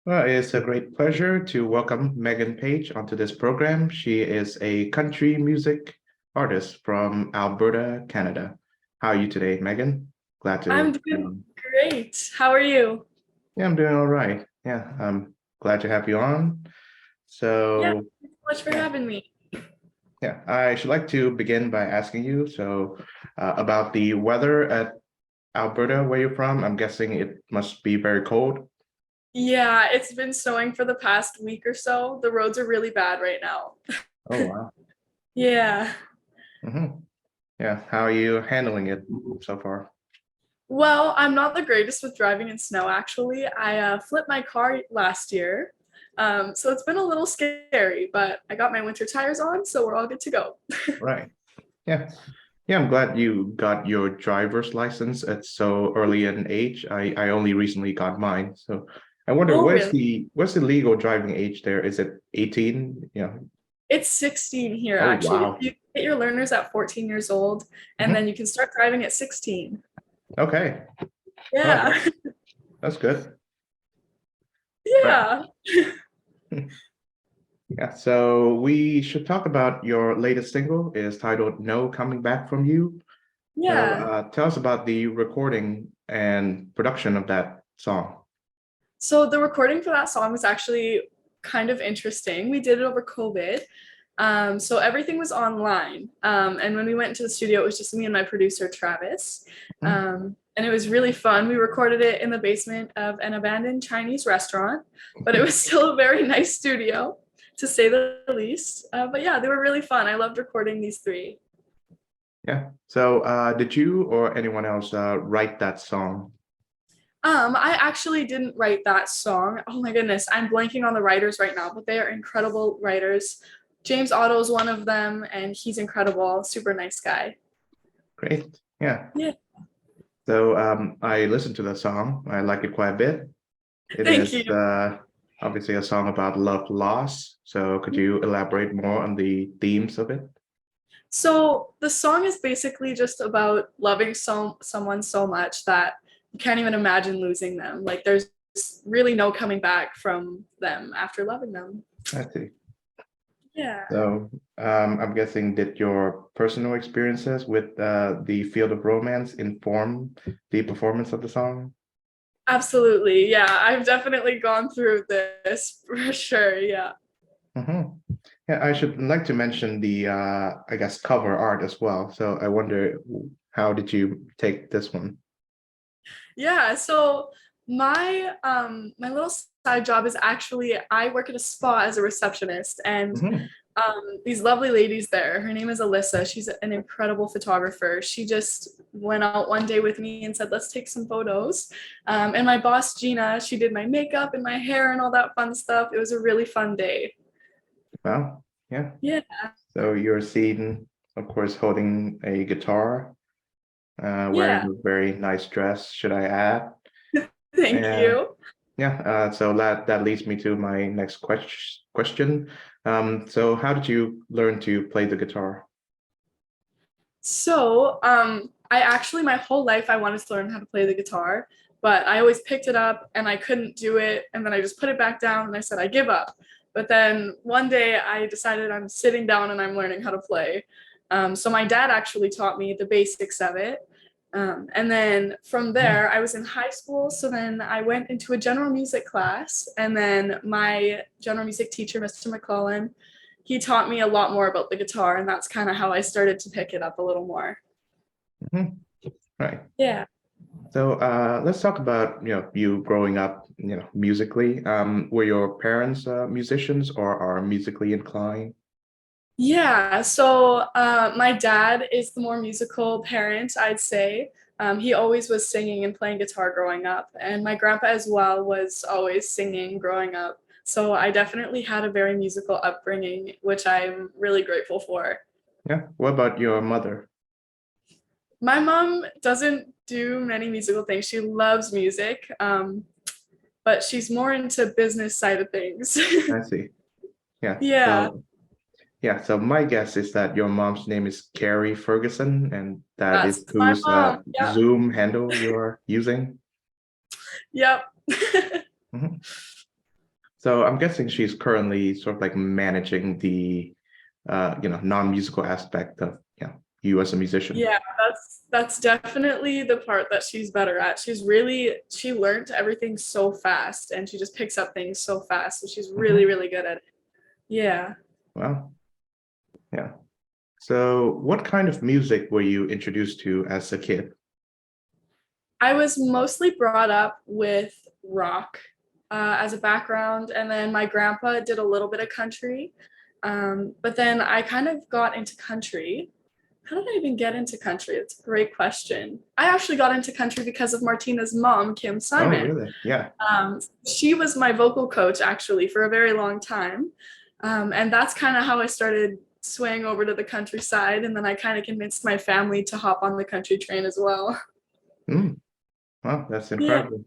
Well, it's a great pleasure to welcome Megan Page onto this program. She is a country music artist from Alberta, Canada. How are you today, Megan? Glad I'm to. doing great. How are you? Yeah, I'm doing all right. Yeah, I'm glad to have you on. Yeah, So, thanks so much for yeah, having me. yeah, I should like to begin by asking you about the weather at Alberta, where you're from. I'm guessing it must be very cold. Yeah, it's been snowing for the past week or so. The roads are really bad right now. Oh, wow. Yeah. hmm Yeah, how are you handling it so far? Well, I'm not the greatest with driving in snow, actually. I flipped my car last year. So it's been a little scary, but I got my winter tires on, so we're all good to go. Right. Yeah. Yeah, I'm glad you got your driver's license at so early an age. I only recently got mine. So I wonder Oh, really? where's the legal driving age there? Is it 18? Yeah. It's 16 here, Oh actually. wow. You get your learners at 14 years old, and Mhm. then you can start driving at 16. Okay. Oh, Yeah. that's good. Right. Yeah. Yeah. So we should talk about your latest single is titled No Coming Back from You. So Yeah. tell us about the recording and production of that song. So the recording for that song was actually kind of interesting. We did it over COVID. So everything was online. And when we went into the studio, it was just me and my producer, Travis. Mhm. And it was really fun. We recorded it in the basement of an abandoned Chinese restaurant, but it was still a very nice studio, to say the least. But yeah, they were really fun. I loved recording these three. Yeah. So did you or anyone else write that song? I actually didn't write that song. Oh my goodness, I'm blanking on the writers right now, but they are incredible writers. James Otto is one of them, and he's incredible, super nice guy. Great. Yeah. Yeah, So I listened to the song. I like it quite a bit. It thank is you. obviously a song about love loss. So could you elaborate more on the themes of it? So the song is basically just about loving someone so much that you can't even imagine losing them. Like there's really no coming back from them after loving them. I see. Yeah. So I'm guessing did your personal experiences with the field of romance inform the performance of the song? Absolutely. Yeah, I've definitely gone through this for sure. Yeah. hmm Yeah, I should like to mention the I guess cover art as well. So I wonder how did you take this one? Yeah, so my little side job is actually I work at a spa as a receptionist, and hmm these lovely ladies there. Her name is Alyssa. She's an incredible photographer. She just went out one day with me and said, "Let's take some photos." And my boss Gina, she did my makeup and my hair and all that fun stuff. It was a really fun day. Well, yeah. Yeah, So you're seen, of course, holding a guitar, wearing yeah. a very nice dress, should I add? Thank And you. yeah, so that leads me to my next question. So how did you learn to play the guitar? So, I actually my whole life I wanted to learn how to play the guitar, but I always picked it up and I couldn't do it, and then I just put it back down and I said I give up. But then one day I decided I'm sitting down and I'm learning how to play. So my dad actually taught me the basics of it. And then from Mhm. there, I was in high school. So then I went into a general music class. And then my general music teacher, Mr. McClellan, he taught me a lot more about the guitar. And that's kind of how I started to pick it up a little more. Mhm. Right. Yeah. So let's talk about you growing up musically. Were your parents musicians or are musically inclined? Yeah. So my dad is the more musical parent, I'd say. He always was singing and playing guitar growing up. And my grandpa as well was always singing growing up. So I definitely had a very musical upbringing, which I'm really grateful for. Yeah. What about your mother? My mom doesn't do many musical things. She loves music, but she's more into business side of things. I see. Yeah. Yeah. So my guess is that your mom's name is Carrie Ferguson, and that is That's my whose mom. Yeah. Zoom handle you are using. Yep. Mhm. So I'm guessing she's currently sort of like managing the non-musical aspect of you as a musician. Yeah, that's definitely the part that she's better at. She learned everything so fast and she just picks up things so fast. So she's really, Mhm. really good at it. Yeah. Well, yeah. So what kind of music were you introduced to as a kid? I was mostly brought up with rock as a background, and then my grandpa did a little bit of country. But then I kind of got into country. How did I even get into country? That's a great question. I actually got into country because of Martina's mom, Kim Oh, Simon. really? Yeah. She was my vocal coach actually for a very long time. And that's kind of how I started swaying over to the countryside. And then I kind of convinced my family to hop on the country train as well. Mm, well, that's Yeah. incredible.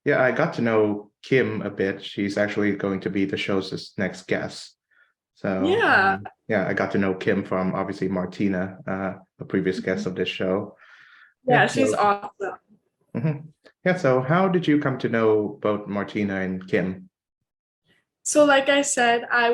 I got to know Kim a bit. She's actually going to be the show's next guest. So Yeah. I got to know Kim from obviously Martina, a previous guest Mhm. of this show. Yeah. Yeah, she's awesome. Mhm. Yeah. So how did you come to know both Martina and Kim? So, like I said, I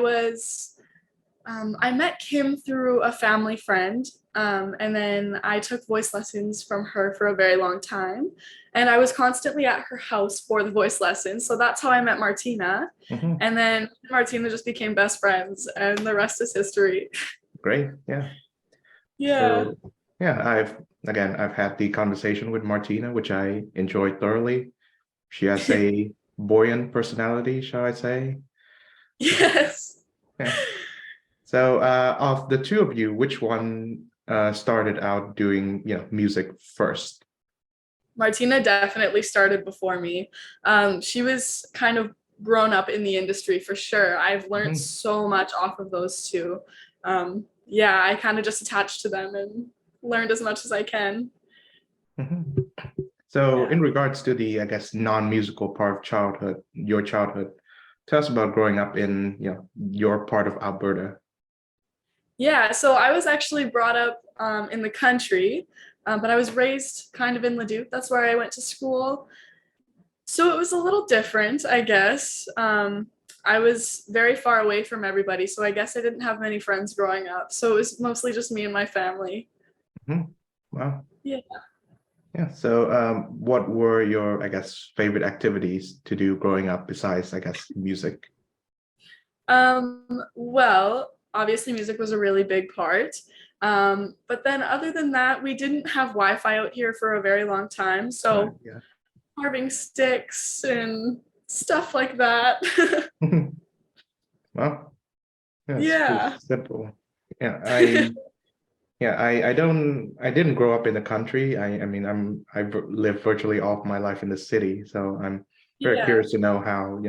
met Kim through a family friend, and then I took voice lessons from her for a very long time. And I was constantly at her house for the voice lessons. So that's how I met Martina. Mhm. And then Martina just became best friends, and the rest is history. Great. Yeah. Yeah. So I've had the conversation with Martina, which I enjoyed thoroughly. She has a buoyant personality, shall I say? Yes. Yeah. So, of the two of you, which one started out doing, music first? Martina definitely started before me. She was kind of grown up in the industry for sure. I've learned Mhm, so much off of those two. Yeah, I kind of just attached to them and learned as much as I can. mhm. So, Yeah. in regards to the, I guess, non-musical part of childhood, your childhood, tell us about growing up in, your part of Alberta. Yeah, so I was actually brought up in the country, but I was raised kind of in Leduc. That's where I went to school. So it was a little different, I guess. I was very far away from everybody, so I guess I didn't have many friends growing up. So it was mostly just me and my family. Mhm. Wow. Yeah. Yeah. So, what were your, I guess, favorite activities to do growing up besides, I guess, music? Well, obviously music was a really big part. But then other than that, we didn't have Wi-Fi out here for a very long time. Right. So Yeah. carving sticks and stuff like that. Well, yeah, it's pretty Yeah. simple. Yeah, I didn't grow up in the country. I mean, I've lived virtually all of my life in the city, so I'm very Yeah. curious to know how,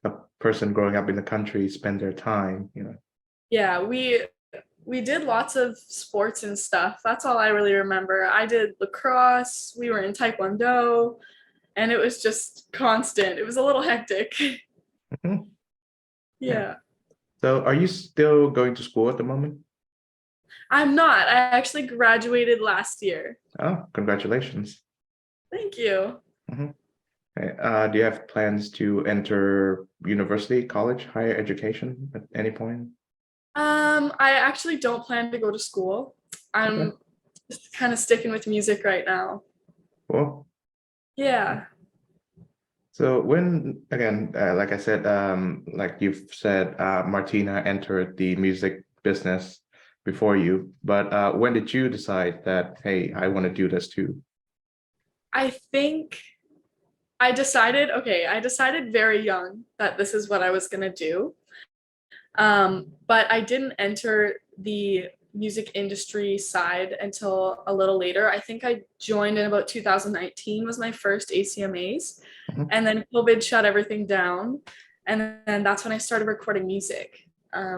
a person growing up in the country spend their time. Yeah, we did lots of sports and stuff. That's all I really remember. I did lacrosse, we were in taekwondo, and it was just constant. It was a little hectic. Mhm. Yeah. Yeah. So are you still going to school at the moment? I'm not. I actually graduated last year. Oh, congratulations. Thank you. Mhm. Okay. Do you have plans to enter university, college, higher education at any point? I actually don't plan to go to school. Okay, I'm just kind of sticking with music right now. cool. Yeah. So when again, like I said, like you've said, Martina entered the music business before you, but when did you decide that, hey, I want to do this too? I think I decided very young that this is what I was going to do. But I didn't enter the music industry side until a little later. I think I joined in about 2019 was my first ACMAs, Mhm. and then COVID shut everything down, and then that's when I started recording music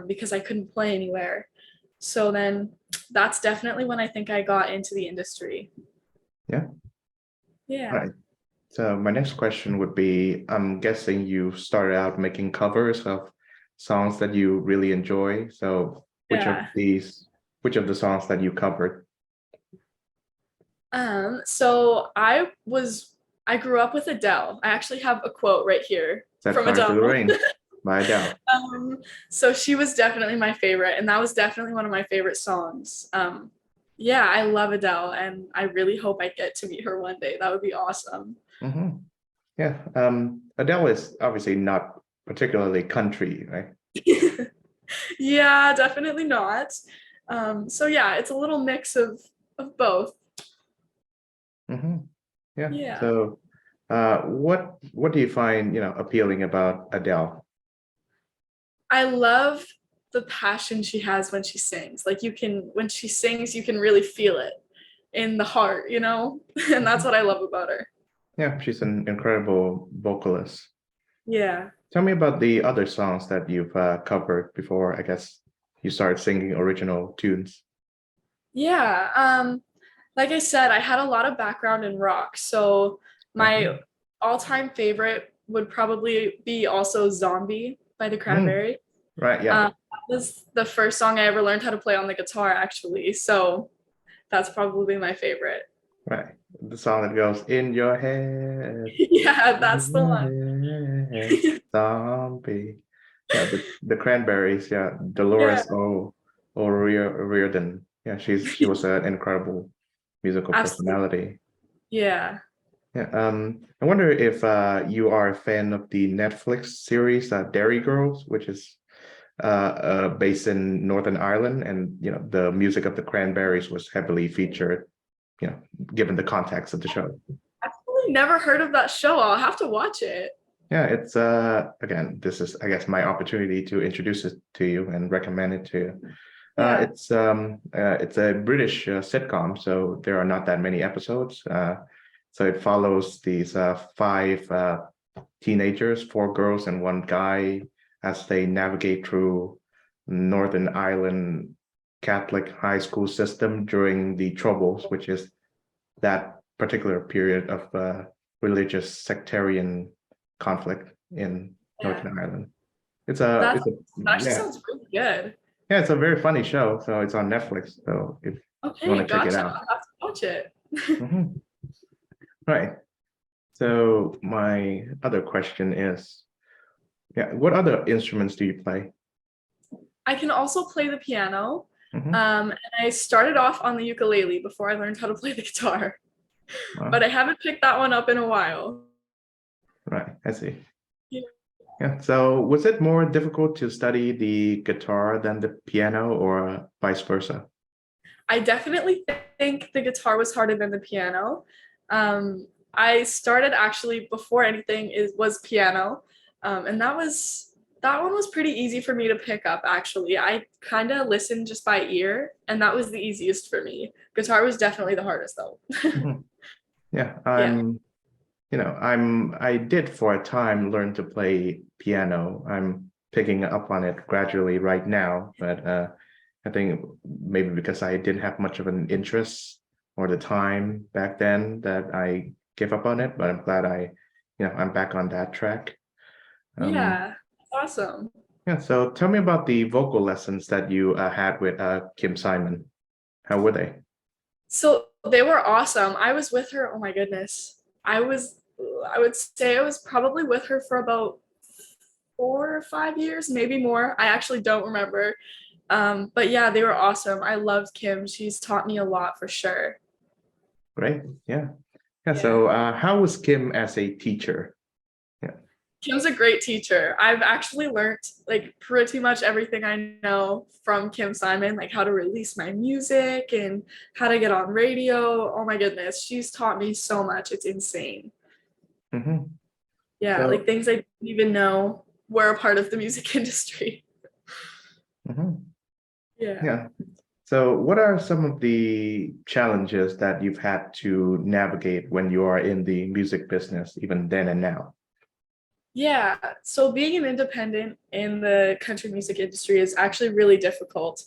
because I couldn't play anywhere. So then that's definitely when I think I got into the industry. Yeah. All Yeah. right. So my next question would be, I'm guessing you started out making covers of songs that you really enjoy. So Yeah. which of the songs that you covered? So I was I grew up with Adele. I actually have a quote right here Set from Fire to the Adele. Rain by Adele. So she was definitely my favorite, and that was definitely one of my favorite songs. Yeah, I love Adele, and I really hope I get to meet her one day. That would be awesome. Hmm. Yeah. Adele is obviously not particularly country, right? Yeah, definitely not. So yeah, it's a little mix of both. Hmm. Yeah. Yeah. So, what do you find, appealing about Adele? I love the passion she has when she sings. Like when she sings, you can really feel it in the heart, you know? And that's Mhm. what I love about her. Yeah, she's an incredible vocalist. Yeah. Tell me about the other songs that you've covered before, I guess you started singing original tunes. Yeah. Like I said, I had a lot of background in rock. So my Mhm. all-time favorite would probably be also Zombie by the Mm, Cranberries. right, yeah, That was the first song I ever learned how to play on the guitar, actually. So that's probably my favorite. right. The song that goes in your head, Yeah, in that's the your one. head, zombie. Yeah, the Cranberries, yeah, Yeah, Dolores O'Riordan. Yeah, she was an incredible musical absolutely. personality. Yeah. Yeah, I wonder if you are a fan of the Netflix series Dairy Girls, which is based in Northern Ireland, and the music of the Cranberries was heavily featured, you know, given the context of the show. I've actually never heard of that show. I'll have to watch it. Yeah, it's again, this is I guess my opportunity to introduce it to you and recommend it to you. Yeah. It's a British sitcom, so there are not that many episodes. So it follows these five teenagers, four girls and one guy, as they navigate through Northern Ireland Catholic high school system during the Troubles, which is that particular period of religious sectarian conflict in Yeah. Northern Ireland. That's It's a that actually yeah sounds really good. yeah it's a very funny show. So it's on Netflix. So if you Okay, want to check it gotcha. out. I'll have to watch it. Mhm. Right. So my other question is, yeah, what other instruments do you play? I can also play the piano. Hmm. And I started off on the ukulele before I learned how to play the guitar, but I haven't picked that one up in a while. Right, I see. Yeah. Yeah. So was it more difficult to study the guitar than the piano, or vice versa? I definitely think the guitar was harder than the piano. I started actually before anything is was piano, and that one was pretty easy for me to pick up. Actually, I kind of listened just by ear, and that was the easiest for me. Guitar was definitely the hardest though. Mhm. Yeah, Yeah, I did for a time learn to play piano. I'm picking up on it gradually right now, but I think maybe because I didn't have much of an interest or the time back then that I gave up on it, but I'm glad I'm back on that track. Um, yeah, that's awesome. yeah, so tell me about the vocal lessons that you had with Kim Simon. How were they? So they were awesome. I was with her. Oh my goodness, I would say I was probably with her for about 4 or 5 years, maybe more. I actually don't remember. But yeah, they were awesome. I loved Kim. She's taught me a lot for sure. Great. Yeah. Yeah. Yeah. So how was Kim as a teacher? Yeah. Kim's a great teacher. I've actually learned like pretty much everything I know from Kim Simon, like how to release my music and how to get on radio. Oh my goodness, she's taught me so much. It's insane. Hmm. Yeah, like So, things I didn't even know were a part of the music industry. mhm. Yeah. Yeah. So what are some of the challenges that you've had to navigate when you are in the music business, even then and now? Yeah, so being an independent in the country music industry is actually really difficult.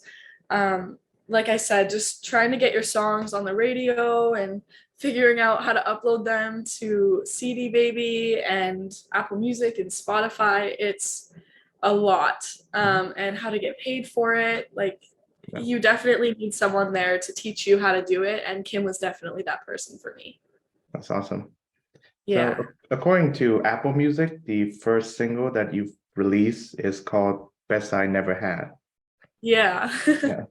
Like I said, just trying to get your songs on the radio and figuring out how to upload them to CD Baby and Apple Music and Spotify, it's a lot. Mhm. And how to get paid for it. Like, Yeah, you definitely need someone there to teach you how to do it. And Kim was definitely that person for me. that's awesome. So Yeah. according to Apple Music, the first single that you've released is called Best I Never Had. Yeah. Yeah.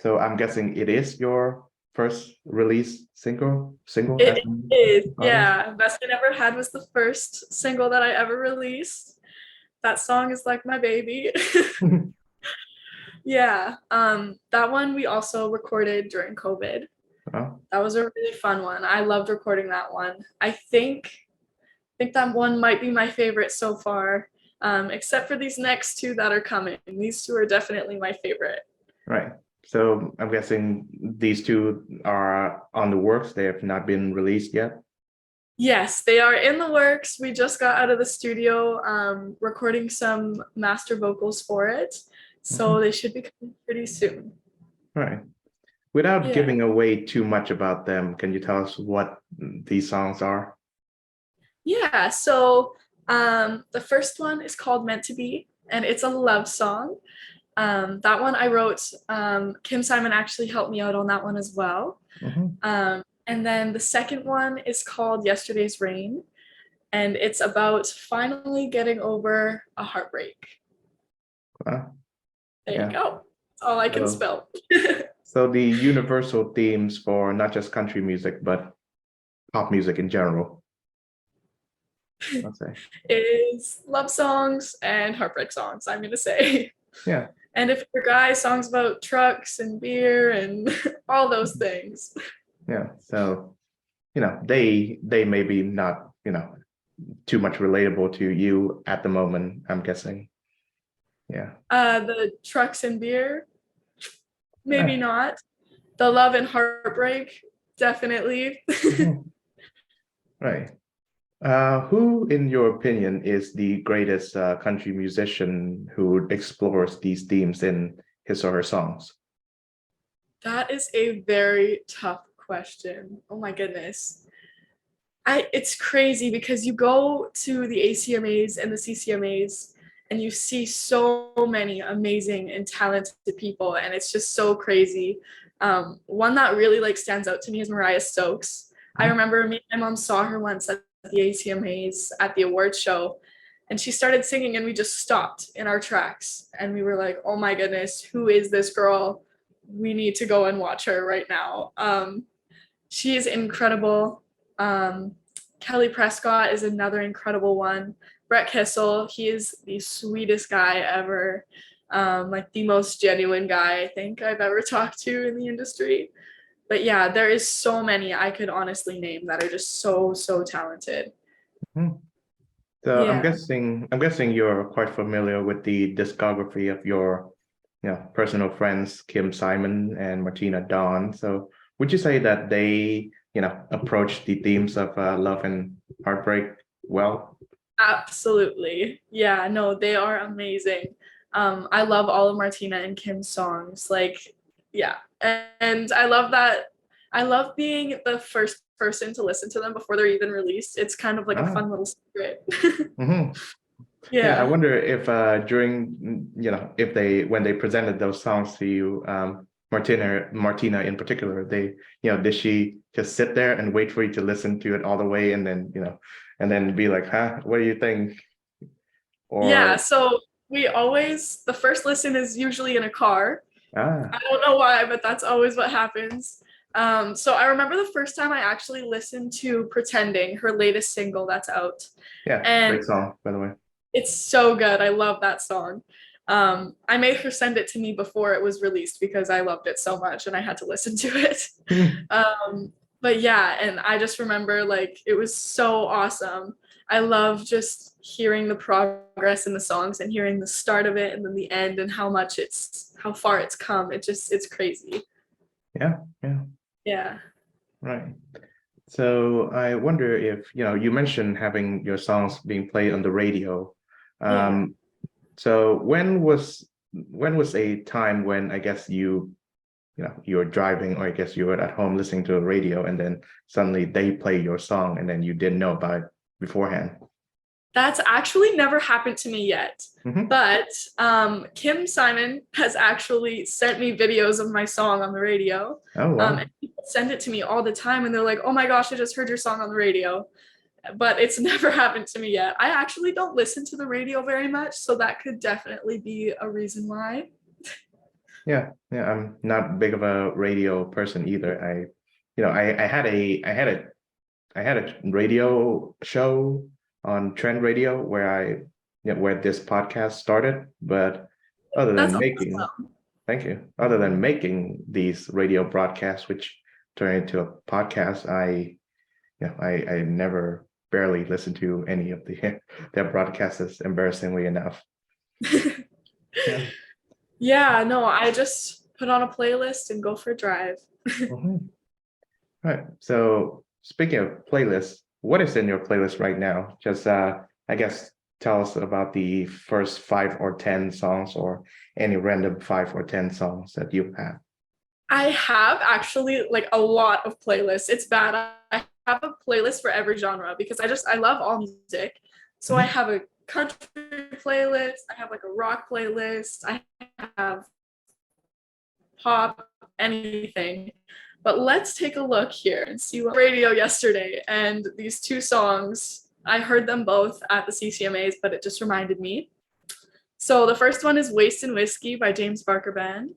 So I'm guessing it is your first release single as It an is. artist. Yeah. Best I Never Had was the first single that I ever released. That song is like my baby. Yeah. That one we also recorded during COVID. Oh, That was a really fun one. I loved recording that one. I think that one might be my favorite so far. Except for these next two that are coming. These two are definitely my favorite. right. So I'm guessing these two are on the works. They have not been released yet. Yes, they are in the works. We just got out of the studio recording some master vocals for it. So Mhm. they should be coming pretty soon. Right. Without Yeah. giving away too much about them, can you tell us what these songs are? Yeah. So the first one is called Meant to Be, and it's a love song. That one I wrote. Kim Simon actually helped me out on that one as well. Mhm. And then the second one is called Yesterday's Rain, and it's about finally getting over a heartbreak. Uh, There you yeah. go. That's all I can So, spell. so the universal themes for not just country music, but pop music in general, I'd say. Is love songs and heartbreak songs, I'm gonna say. Yeah. And if you're a guy, songs about trucks and beer and all those things. Yeah. So, they may be not, too much relatable to you at the moment, I'm guessing. Yeah. The trucks and beer, maybe Yeah. not. The love and heartbreak, definitely. Mhm. Right. Who, in your opinion, is the greatest country musician who explores these themes in his or her songs? That is a very tough question. Oh my goodness. It's crazy because you go to the ACMAs and the CCMAs and you see so many amazing and talented people, and it's just so crazy. One that really like stands out to me is Mariah Stokes. I Mhm. remember me and my mom saw her once at the ACMAs at the awards show, and she started singing, and we just stopped in our tracks and we were like, "Oh my goodness, who is this girl? We need to go and watch her right now." She is incredible. Um, Kelly Prescott is another incredible one. Brett Kissel, he is the sweetest guy ever. Like the most genuine guy I think I've ever talked to in the industry. But yeah, there is so many I could honestly name that are just so talented. Mhm. So Yeah. I'm guessing you're quite familiar with the discography of your, personal friends, Kim Simon and Martina Dawn. So would you say that they, approach the themes of love and heartbreak well? Absolutely. Yeah, no, they are amazing. I love all of Martina and Kim's songs. Like, yeah. And I love that. I love being the first person to listen to them before they're even released. It's kind of like a Ah, fun little secret. mhm. Yeah, I Yeah. wonder if during, if they when they presented those songs to you, Martina in particular, did she just sit there and wait for you to listen to it all the way and then, and then be like, huh, what do you think? Yeah. Or So the first listen is usually in a car. ah, I don't know why, but that's always what happens. So I remember the first time I actually listened to Pretending, her latest single that's out. yeah, And great song, by the way. it's so good. I love that song. I made her send it to me before it was released because I loved it so much and I had to listen to it. Hmm. But yeah, and I just remember like it was so awesome. I love just hearing the progress in the songs and hearing the start of it and then the end and how far it's come. It's crazy. Yeah, yeah, Yeah. right. So I wonder if, you mentioned having your songs being played on the radio. Yeah. Um, so when was a time when I guess you were driving, or I guess you were at home listening to the radio, and then suddenly they play your song and then you didn't know about it beforehand? That's actually never happened to me yet. Hmm. But Kim Simon has actually sent me videos of my song on the radio. Oh, And wow. people send it to me all the time, and they're like, "Oh my gosh, I just heard your song on the radio." But it's never happened to me yet. I actually don't listen to the radio very much, so that could definitely be a reason why. Yeah, yeah, I'm not big of a radio person either. I had a radio show on Trend Radio where where this podcast started. But other That's than making, awesome. thank you. Other than making these radio broadcasts, which turn into a podcast, I never barely listen to any of their broadcasts, embarrassingly enough. Yeah. Yeah, no, I just put on a playlist and go for a drive. Mhm. Right. So speaking of playlists, what is in your playlist right now? Just I guess tell us about the first 5 or 10 songs, or any random 5 or 10 songs that you have. I have actually like a lot of playlists. It's bad. I have a playlist for every genre because I love all music. So I Mhm. have a country playlist, I have like a rock playlist, I have pop, anything. But let's take a look here and see what radio yesterday. And these two songs, I heard them both at the CCMAs, but it just reminded me. So the first one is Waste and Whiskey by James Barker Band,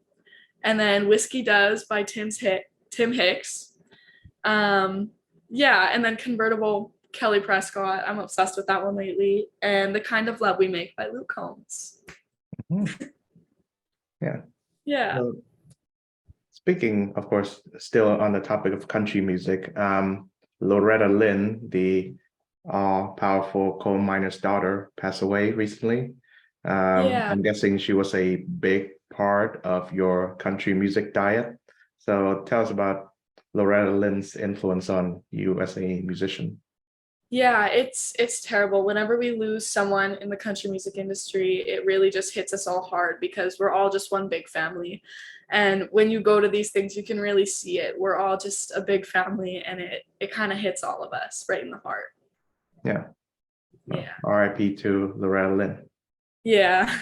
and then Whiskey Does by Tim Hicks. Um, yeah, and then Convertible, Kelly Prescott. I'm obsessed with that one lately. And The Kind of Love We Make by Luke Combs. Mhm. Yeah. Yeah. So speaking, of course, still on the topic of country music, Loretta Lynn, the all-powerful coal miner's daughter, passed away recently. Yeah. I'm guessing she was a big part of your country music diet. So tell us about Loretta Lynn's influence on you as a musician. Yeah, it's terrible. Whenever we lose someone in the country music industry, it really just hits us all hard because we're all just one big family. And when you go to these things, you can really see it. We're all just a big family, and it kind of hits all of us right in the heart. Yeah. Well, Yeah. RIP to Loretta Lynn. Yeah.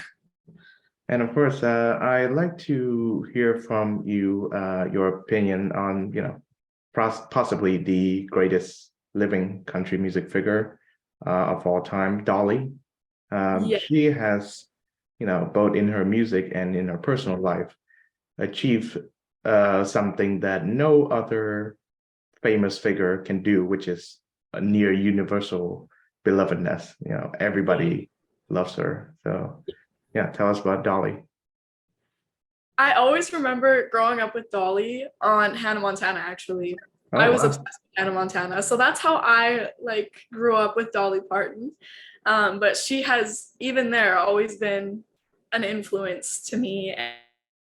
And of course, I'd like to hear from you, your opinion on, possibly the greatest living country music figure of all time, Dolly. Yeah. She has, both in her music and in her personal life, achieved something that no other famous figure can do, which is a near universal belovedness. Everybody loves her. So yeah, tell us about Dolly. I always remember growing up with Dolly on Hannah Montana, actually. I Oh, was wow. obsessed with Hannah Montana. So that's how I like grew up with Dolly Parton. But she has even there always been an influence to me, and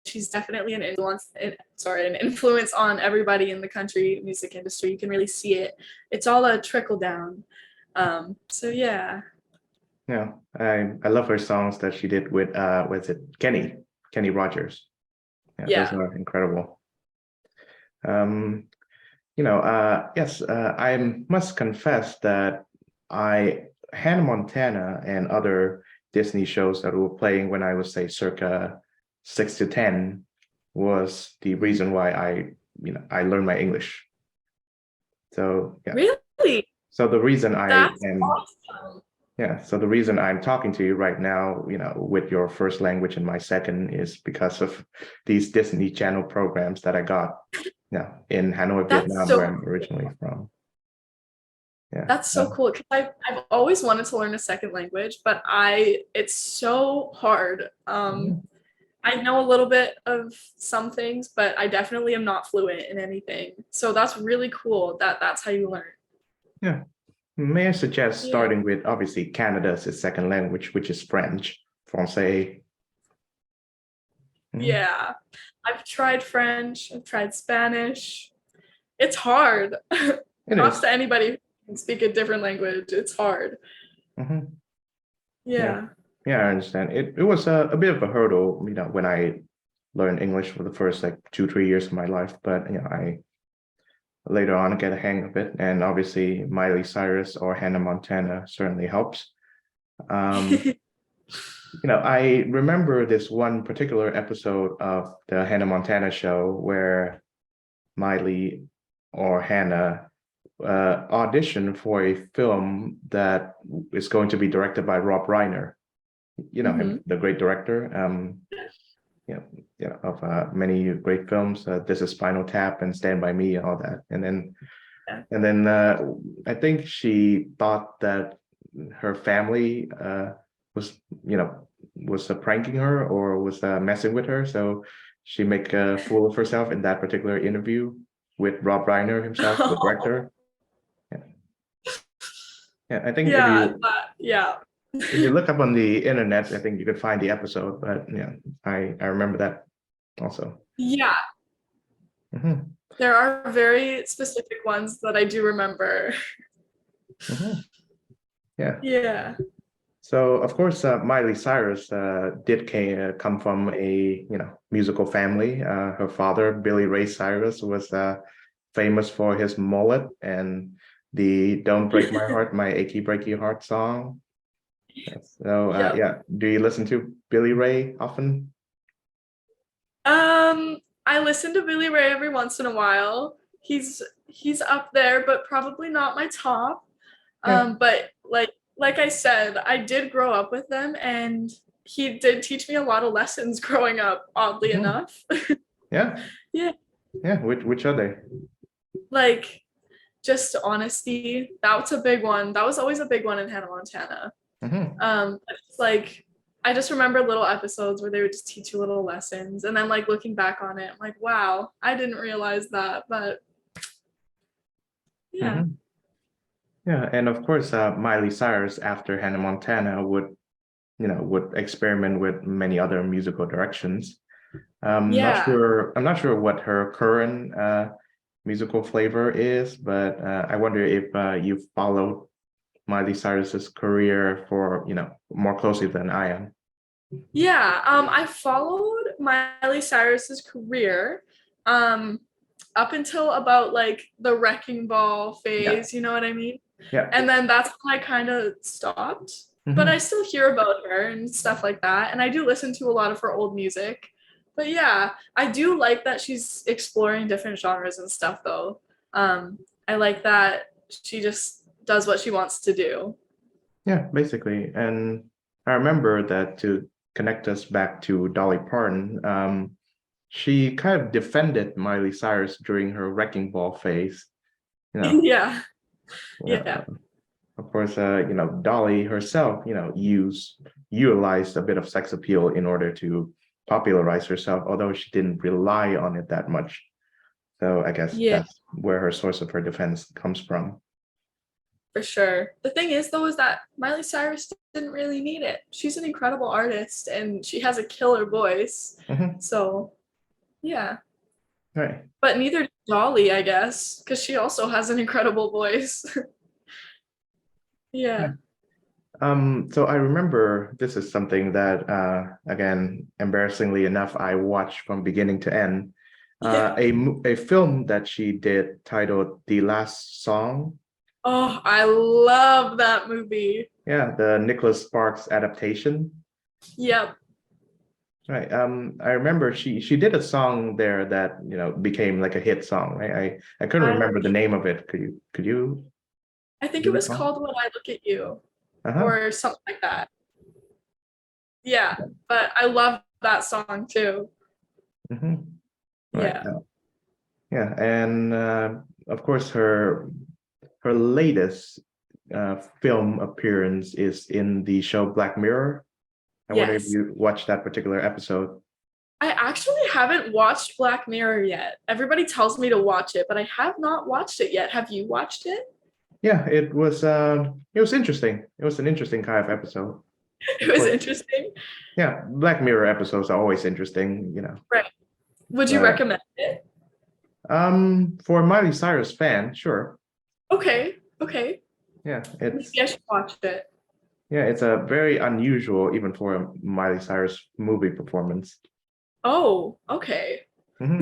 she's definitely an influence on everybody in the country music industry. You can really see it. It's all a trickle down. So yeah. Yeah, I love her songs that she did with it Kenny Rogers. Yeah, those Yeah. are incredible. Um, yes, I must confess that I Hannah Montana and other Disney shows that were playing when I was, say, circa 6 to 10 was the reason why I learned my English. So yeah, Really? so the reason I That's am awesome. yeah, so the reason I'm talking to you right now, with your first language and my second, is because of these Disney Channel programs that I got, in Hanoi, That's Vietnam, so where I'm cool. originally from. Yeah. That's so cool because I've always wanted to learn a second language, but it's so hard. Mhm. I know a little bit of some things, but I definitely am not fluent in anything. So that's really cool that that's how you learn. Yeah. May I suggest Yeah. starting with, obviously, Canada's second language, which is French, Francais. Mhm. Yeah. I've tried French, I've tried Spanish. It's hard. It Props is. to anybody who can speak a different language. It's hard. Mhm. Yeah. Yeah. Yeah, I understand. It was a bit of a hurdle, when I learned English for the first like 2, 3 years of my life, but I later on get a hang of it. And obviously Miley Cyrus or Hannah Montana certainly helps. Um, I remember this one particular episode of the Hannah Montana show where Miley or Hannah auditioned for a film that is going to be directed by Rob Reiner. You know him, Mhm. the great director. You know, of many great films. This is Spinal Tap and Stand by Me and all that. Yeah. And then I think she thought that her family was, was pranking her or was messing with her. So she make a fool of herself in that particular interview with Rob Reiner himself, the director. Yeah, yeah. I think Yeah, yeah. if you look up on the internet, I think you could find the episode. But yeah, I remember that also. Yeah, Hmm. there are very specific ones that I do remember. Hmm. Yeah. Yeah. So of course, Miley Cyrus come from a musical family. Her father, Billy Ray Cyrus, was famous for his mullet and the "Don't Break My Heart, My Achy Breaky Heart" song. So Yep. yeah, do you listen to Billy Ray often? I listen to Billy Ray every once in a while. He's up there, but probably not my top. Yeah. But like I said, I did grow up with them, and he did teach me a lot of lessons growing up, oddly Mhm. enough. Yeah. Yeah, Yeah. Which are they? like just honesty. That was a big one. That was always a big one in Hannah Montana. Hmm. It's like I just remember little episodes where they would just teach you little lessons, and then like looking back on it, I'm like, wow, I didn't realize that. But yeah, Hmm. Yeah, and of course, Miley Cyrus after Hannah Montana would experiment with many other musical directions. yeah, I'm not sure what her current musical flavor is, but I wonder if you followed Miley Cyrus's career for, more closely than I am. yeah. I followed Miley Cyrus's career, um, up until about like the Wrecking Ball Yeah, phase. You know what I mean? yeah. And then that's when I kind of stopped. But I Hmm. still hear about her and stuff like that. And I do listen to a lot of her old music. But yeah, I do like that she's exploring different genres and stuff though. I like that she just does what she wants to do. Yeah, basically. And I remember that to connect us back to Dolly Parton, she kind of defended Miley Cyrus during her Wrecking Ball phase. You know, Yeah, you know, yeah, of course, Dolly herself, utilized a bit of sex appeal in order to popularize herself, although she didn't rely on it that much. So I guess yeah, that's where her source of her defense comes from. for sure. The thing is though, is that Miley Cyrus didn't really need it. She's an incredible artist and she has a killer voice. Hmm. So yeah. Right. But neither did Dolly, I guess, because she also has an incredible voice. Yeah. Yeah. So I remember this is something that, again, embarrassingly enough, I watched from beginning to end. A film that she did titled "The Last Song." Oh, I love that movie. Yeah, the Nicholas Sparks adaptation. Yep. Right. I remember she did a song there that became like a hit song. Right. I couldn't I remember the name of it. Could you I think do it you was recall? called When I Look at You Uh-huh. or something like that. Yeah. But I love that song too. Hmm. Right. Yeah. Yeah, and of course her latest film appearance is in the show Black Mirror. I wonder if Yes. you watched that particular episode. I actually haven't watched Black Mirror yet. Everybody tells me to watch it, but I have not watched it yet. Have you watched it? Yeah, it was interesting. It was an interesting kind of episode. It Of was course. interesting. Yeah, Black Mirror episodes are always interesting. Right. Would you But recommend it? for a Miley Cyrus fan, sure. Okay. Okay. Yeah, Maybe I should watch it. it's a very unusual even for a Miley Cyrus movie performance. Oh, okay. Hmm.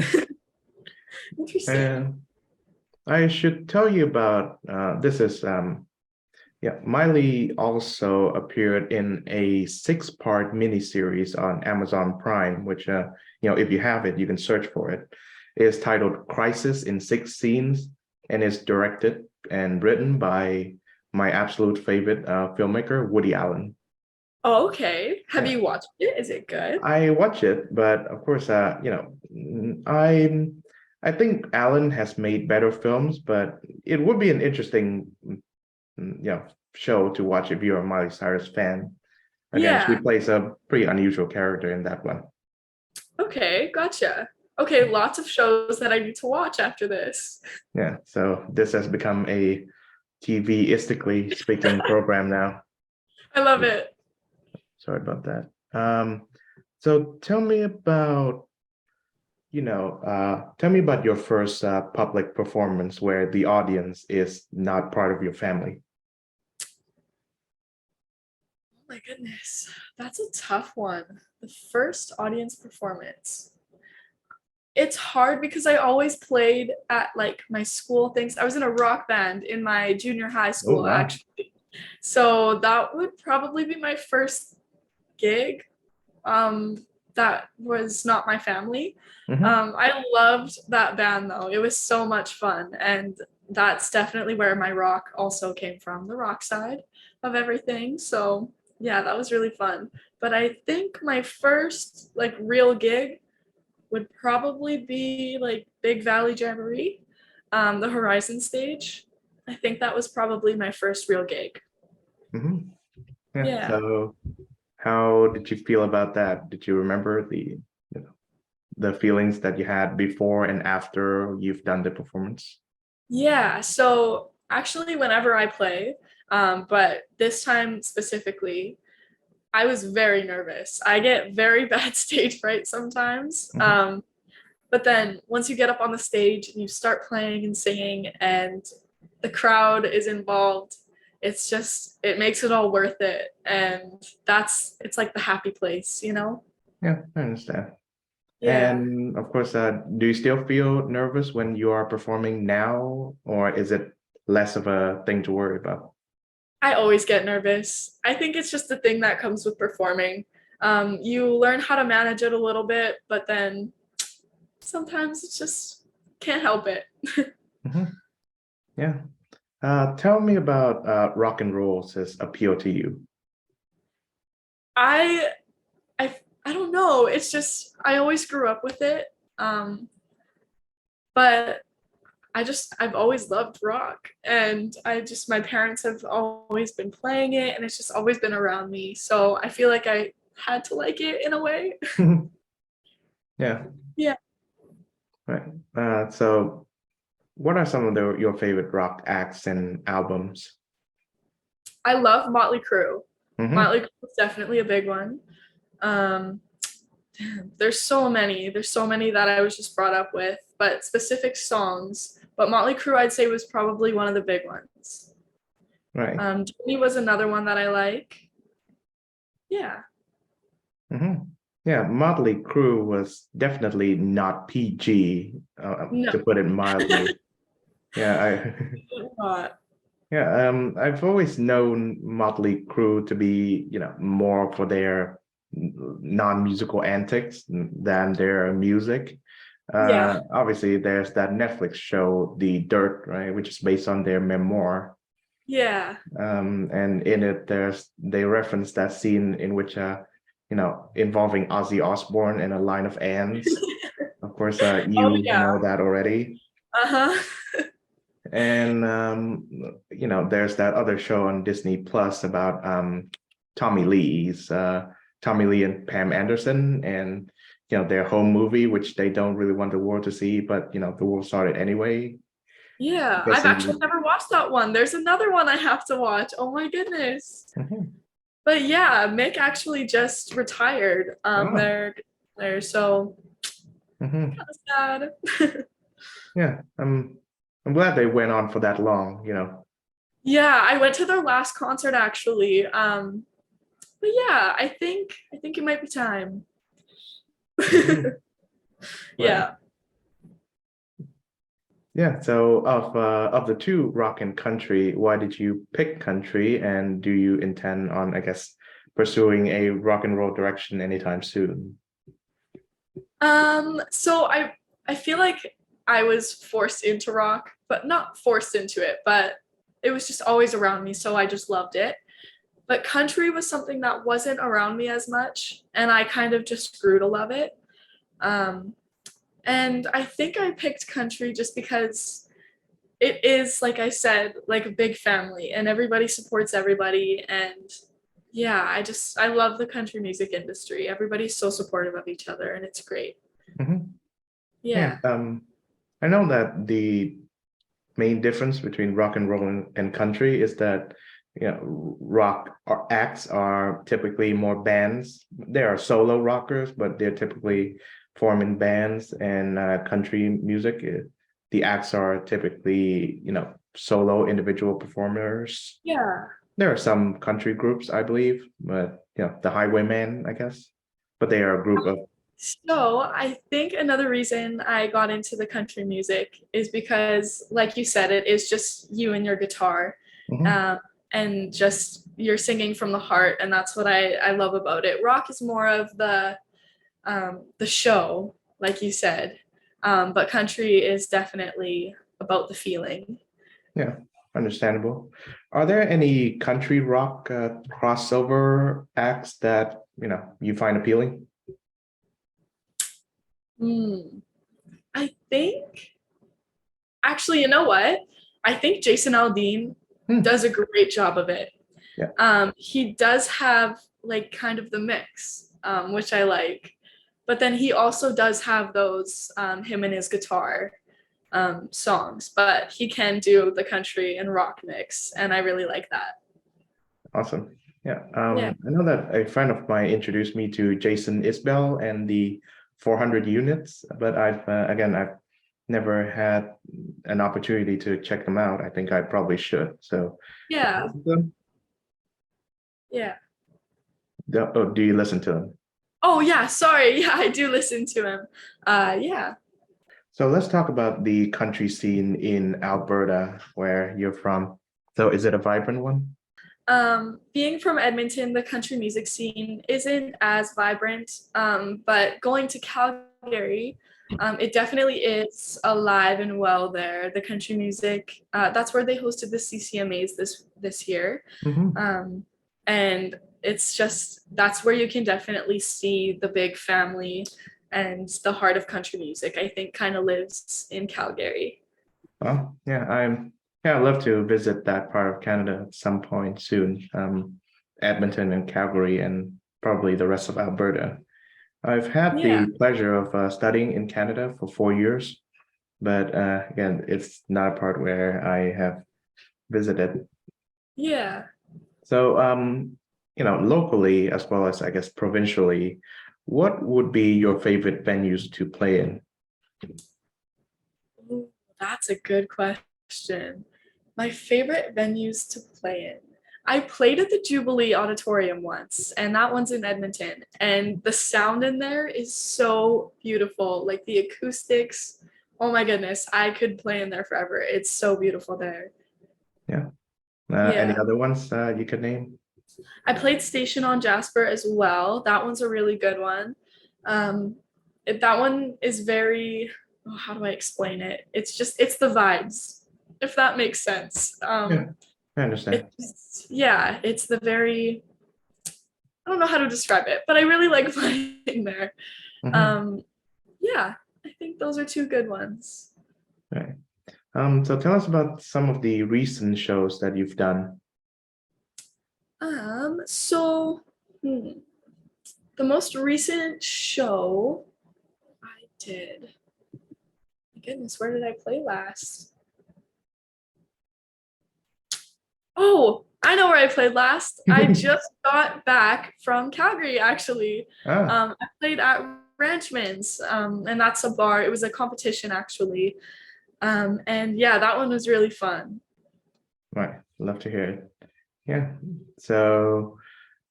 Interesting. And I should tell you about this is Yeah, Miley also appeared in a six-part miniseries on Amazon Prime, which if you have it, you can search for it. It's titled Crisis in Six Scenes, and it's directed and written by my absolute favorite filmmaker, Woody Allen. Oh, okay. Have Yeah, you watched it? Is it good? I watch it, but of course, I think Allen has made better films, but it would be an interesting, show to watch if you're a Miley Cyrus fan. Again, she Yeah. plays a pretty unusual character in that one. Okay, gotcha. Okay, lots of shows that I need to watch after this. Yeah, so this has become a TV-istically speaking program now. I love Yeah, it. sorry about that. So tell me about your first public performance where the audience is not part of your family. Oh my goodness. That's a tough one. The first audience performance. It's hard because I always played at like my school things. I was in a rock band in my junior high Oh, school wow. actually. So that would probably be my first gig. That was not my family. Hmm. I loved that band though. It was so much fun. And that's definitely where my rock also came from, the rock side of everything. So yeah, that was really fun. But I think my first like real gig would probably be like Big Valley Jamboree, the Horizon stage. I think that was probably my first real gig. Hmm. Yeah. Yeah. So how did you feel about that? Did you remember the feelings that you had before and after you've done the performance? Yeah. So actually, whenever I play, but this time specifically, I was very nervous. I get very bad stage fright sometimes. Hmm. But then once you get up on the stage and you start playing and singing and the crowd is involved, it makes it all worth it. And it's like the happy place, you know? Yeah, I understand. Yeah. And of course, do you still feel nervous when you are performing now, or is it less of a thing to worry about? I always get nervous. I think it's just the thing that comes with performing. You learn how to manage it a little bit, but then sometimes it's just can't help it. Hmm. Yeah. Tell me about rock and roll's appeal to you. I I don't know. It's just I always grew up with it. Um, but I've always loved rock and my parents have always been playing it and it's just always been around me. So I feel like I had to like it in a way. Yeah, Yeah. right. So what are some of your favorite rock acts and albums? I love Motley Crue. Hmm. Motley Crue is definitely a big one. Um, there's so many. There's so many that I was just brought up with, but specific songs. But Motley Crue, I'd say, was probably one of the big ones. Right. Journey was another one that I like. Yeah. Hmm. Yeah, Motley Crue was definitely not PG, No. to put it mildly. Yeah, I Uh, yeah, I've always known Motley Crue to be, more for their non-musical antics than their music. yeah. Obviously, there's that Netflix show, The Dirt, right, which is based on their memoir. Yeah. And in it, they reference that scene in which, involving Ozzy Osbourne and a line of ants. Of course, Oh you yeah. know that already. Uh-huh. And there's that other show on Disney Plus about Tommy Lee and Pam Anderson, and their home movie, which they don't really want the world to see, but the world started anyway. Yeah. Because I've actually never watched that one. There's another one I have to watch. Oh my goodness. Mhm. But yeah, Mick actually just retired. Oh, There, so mhm. kind of sad. Yeah, I'm glad they went on for that long. Yeah, I went to their last concert actually. But yeah, I think it might be time. Mhm. Right. Yeah. Yeah. So of the two, rock and country, why did you pick country, and do you intend on, I guess, pursuing a rock and roll direction anytime soon? So I feel like I was forced into rock, but not forced into it, but it was just always around me, so I just loved it. But country was something that wasn't around me as much, and I kind of just grew to love it. Um, and I think I picked country just because it is, like I said, like a big family, and everybody supports everybody. And yeah, I love the country music industry. Everybody's so supportive of each other, and it's great. Mhm. Yeah. Yeah. I know that the main difference between rock and roll and country is that rock acts are typically more bands. There are solo rockers, but they're typically form in bands. And country music, the acts are typically solo individual performers. Yeah. There are some country groups, I believe, but the Highwaymen, I guess, but they are a group of. So I think another reason I got into the country music is because, like you said, it is just you and your guitar, Mhm. um, and just you're singing from the heart, and that's what I love about it. Rock is more of the show, like you said, but country is definitely about the feeling. Yeah, understandable. Are there any country rock crossover acts that you find appealing? Hmm. I think actually, you know what? I think Jason Aldean Hmm. does a great job of it. Yeah, He does have like kind of the mix, which I like. But then he also does have those him and his guitar songs, but he can do the country and rock mix, and I really like that. awesome. Yeah, Yeah. I know that a friend of mine introduced me to Jason Isbell and the 400 units, but I've never had an opportunity to check them out. I think I probably should. So, Yeah. listen to them? Yeah. Do you listen to them? Oh yeah, sorry. Yeah, I do listen to him. Yeah. So let's talk about the country scene in Alberta, where you're from. So is it a vibrant one? Being from Edmonton, the country music scene isn't as vibrant, but going to Calgary, it definitely is alive and well there. The country music, that's where they hosted the CCMAs this year, Hmm. um, and it's just that's where you can definitely see the big family and the heart of country music. I think kind of lives in Calgary. Well, yeah, I'd love to visit that part of Canada at some point soon. Edmonton and Calgary and probably the rest of Alberta. I've had Yeah, the pleasure of studying in Canada for 4 years, but again, it's not a part where I have visited. yeah. So, locally as well as I guess provincially, what would be your favorite venues to play in? Ooh, that's a good question. My favorite venues to play in. I played at the Jubilee Auditorium once, and that one's in Edmonton. And the sound in there is so beautiful. Like the acoustics. Oh my goodness, I could play in there forever. It's so beautiful there. Yeah. Any Yeah. other ones you could name? I played Station on Jasper as well. That one's a really good one. Um, that one is very, oh, how do I explain it? It's the vibes, if that makes sense. Yeah, I understand. Yeah, it's the very, I don't know how to describe it, but I really like playing there. Hmm. Um, yeah, I think those are two good ones. Right. So tell us about some of the recent shows that you've done. So the most recent show I did, my goodness, where did I play last? Oh, I know where I played last. I just got back from Calgary, actually. Ah, I played at Ranchman's, and that's a bar. It was a competition, actually. And yeah, that one was really fun. right. Love to hear it. Yeah. So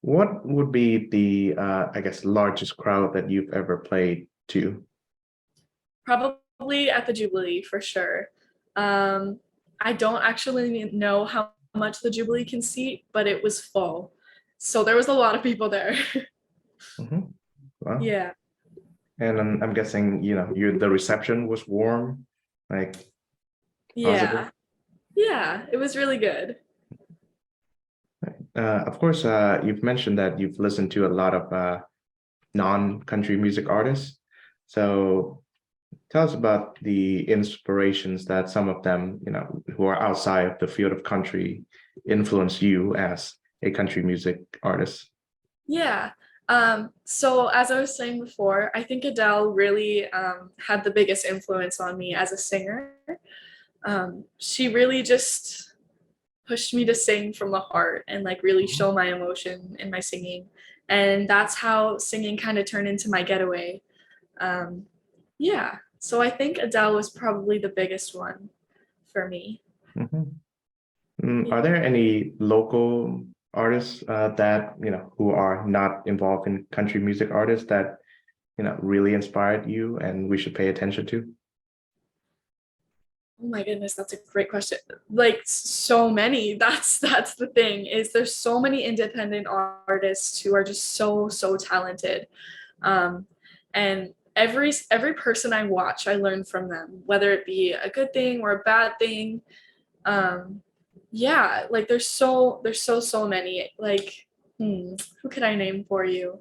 what would be the I guess largest crowd that you've ever played to? Probably at the Jubilee for sure. I don't actually know how much the Jubilee can seat, but it was full. So there was a lot of people there. Mhm. Wow. Yeah. And I'm guessing, the reception was warm, like positive. Yeah. Yeah. It was really good. Of course, you've mentioned that you've listened to a lot of non-country music artists. So tell us about the inspirations that some of them, who are outside of the field of country, influence you as a country music artist. Yeah. So as I was saying before, I think Adele really had the biggest influence on me as a singer. She really just pushed me to sing from the heart and like really show my emotion in my singing. And that's how singing kind of turned into my getaway. Um, yeah. So I think Adele was probably the biggest one for me. Mhm. Yeah. Are there any local artists that, who are not involved in country music artists that, really inspired you and we should pay attention to? Oh my goodness, that's a great question. Like so many. That's the thing is there's so many independent artists who are just so talented. Um, and every person I watch, I learn from them, whether it be a good thing or a bad thing. Um, yeah, like there's so many. Like, who could I name for you?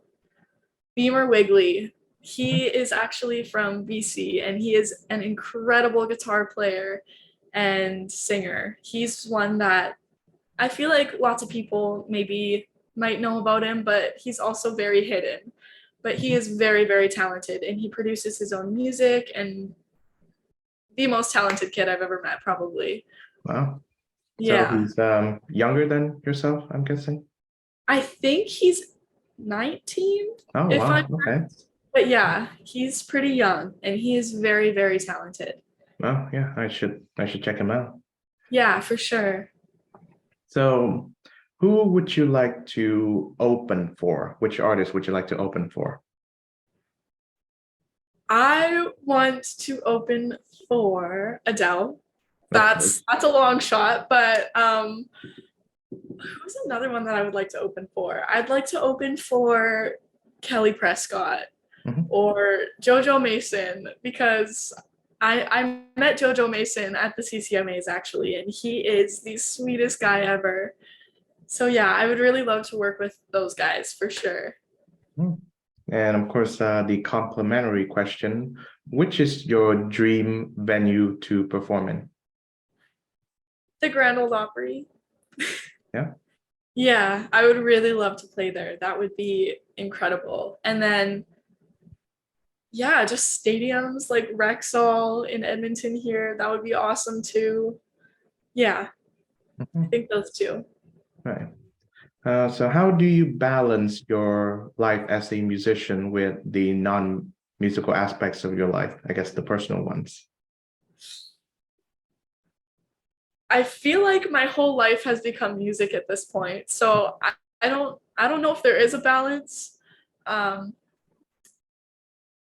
Beamer Wigley. Mhm. He is actually from BC and he is an incredible guitar player and singer. He's one that I feel like lots of people maybe might know about him, but he's also very hidden. But he is very talented and he produces his own music and the most talented kid I've ever met, probably. Wow. So Yeah. he's younger than yourself, I'm guessing. I think he's 19, Oh, if I'm wow. Okay. but yeah, he's pretty young and he is very talented. Well, yeah, I should check him out. Yeah, for sure. So, who would you like to open for? Which artist would you like to open for? I want to open for Adele. Of That's a long shot, but who's another one that I would like to open for? I'd like to open for Kelly Prescott Mhm. or Jojo Mason because I met Jojo Mason at the CCMAs actually, and he is the sweetest guy ever. So yeah, I would really love to work with those guys for sure. Mm. And of course, the complimentary question, which is your dream venue to perform in? The Grand Ole Opry. Yeah. Yeah, I would really love to play there. That would be incredible. And then, yeah, just stadiums like Rexall in Edmonton here. That would be awesome too. Yeah, I Mhm. think those two. Right. So how do you balance your life as a musician with the non-musical aspects of your life? I guess the personal ones. I feel like my whole life has become music at this point. So I don't know if there is a balance. Um,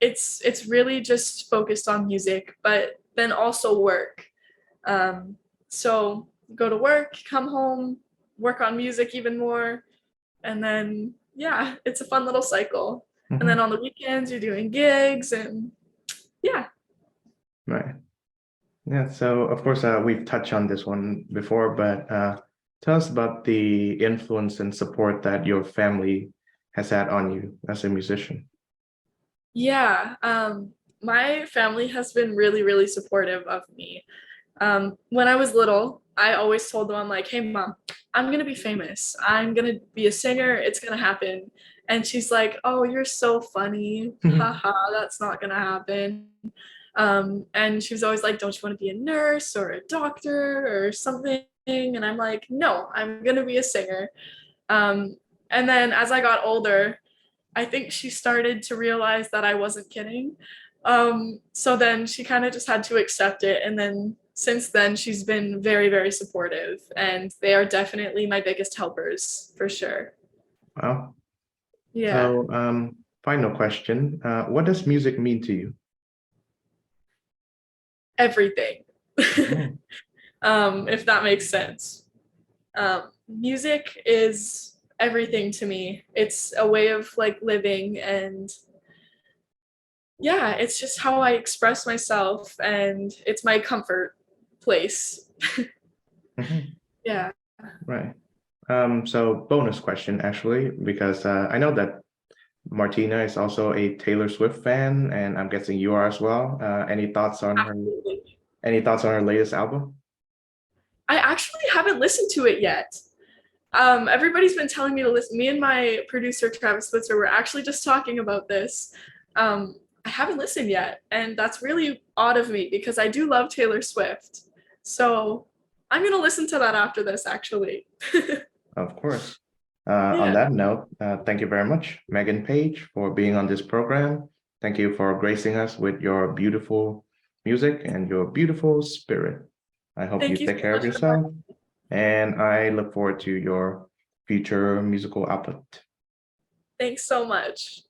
it's really just focused on music, but then also work. Um, so go to work, come home, work on music even more, and then yeah, it's a fun little cycle. And then Mhm. on the weekends, you're doing gigs, and yeah, Right. Yeah. So of course, we've touched on this one before, but tell us about the influence and support that your family has had on you as a musician. yeah. My family has been really supportive of me. When I was little, I always told them, I'm like, hey, mom, I'm going to be famous. I'm going to be a singer. It's going to happen. And she's like, oh, you're so funny. Haha, that's not going to happen. And she was always like, don't you want to be a nurse or a doctor or something? And I'm like, no, I'm going to be a singer. Um, and then as I got older, I think she started to realize that I wasn't kidding. So then she kind of just had to accept it. And then since then, she's been very supportive. And they are definitely my biggest helpers for sure. Wow. Yeah, So, final question. What does music mean to you? everything. Mhm. If that makes sense. Music is everything to me. It's a way of like living, and yeah, it's just how I express myself, and it's my comfort place. Mhm. Yeah. Right. So bonus question actually, because I know that Martina is also a Taylor Swift fan, and I'm guessing you are as well. Absolutely. Any thoughts on her latest album? I actually haven't listened to it yet. Everybody's been telling me to listen. Me and my producer Travis Switzer were actually just talking about this. I haven't listened yet, and that's really odd of me because I do love Taylor Swift. So I'm gonna listen to that after this, actually. Of course. On Yeah, that note, thank you very much, Megan Page, for being on this program. Thank you for gracing us with your beautiful music and your beautiful spirit. I hope you thank you take so care of much for having yourself, and I look forward to your future musical output. me. Thanks so much.